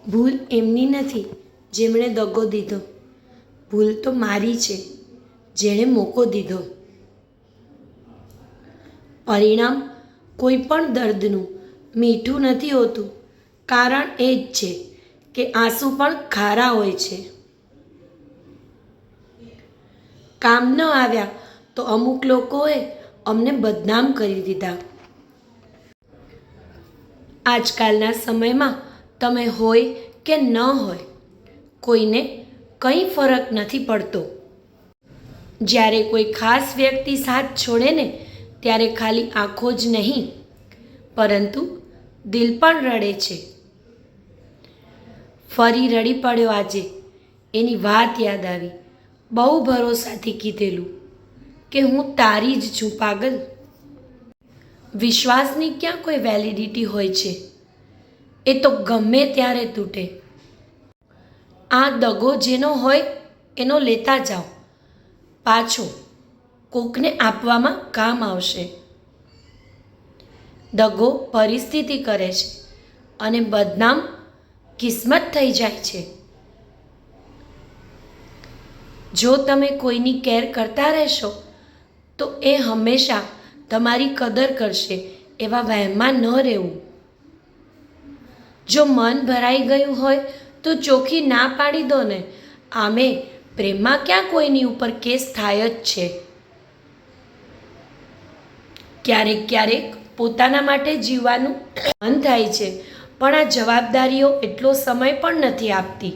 ભૂલ એમની નથી જેમણે દગો દીધો, ભૂલ તો મારી છે જેણે મોકો દીધો. પરિણામ કોઈ પણ દર્દનું મીઠું નથી હોતું. કારણ એ જ છે કે આંસુ પણ ખારા હોય છે. કામ ન આવ્યા તો અમુક લોકોએ અમને બદનામ કરી દીધા. આજકાલના સમયમાં તમે હોય કે ન હોય, કોઈને કંઈ ફરક નથી પડતો. જ્યારે કોઈ ખાસ વ્યક્તિ સાથ છોડે ને, ત્યારે ખાલી આંખો જ નહીં પરંતુ દિલ પણ રડે છે. ફરી રડી પડ્યો આજે. એની વાત યાદ આવી. બહુ ભરોસાથી કીધેલું કે હું તારી જ છું પાગલ. વિશ્વાસની ક્યાં કોઈ વેલિડિટી હોય છે? એ તો ગમે ત્યારે તૂટે. આ દગો જેનો હોય એનો લેતા જાઓ, પાછો કોકને આપવામાં કામ આવશે. દગો પરિસ્થિતિ કરે છે અને બદનામ કિસ્મત થઈ જાય છે. જો તમે કોઈની કેર કરતા રહેશો તો એ હંમેશા તમારી કદર કરશે એવા વહેમમાં ન રહેવું. જો મન ભરાઈ ગયું હોય તો ચોખ્ખી ના પાડી દો ને. આમે પ્રેમમાં ક્યાં કોઈની ઉપર કેસ થાય જ છે. ક્યારેક ક્યારેક પોતાના માટે જીવવાનું મન થાય છે, પણ આ જવાબદારીઓ એટલો સમય પણ નથી આપતી.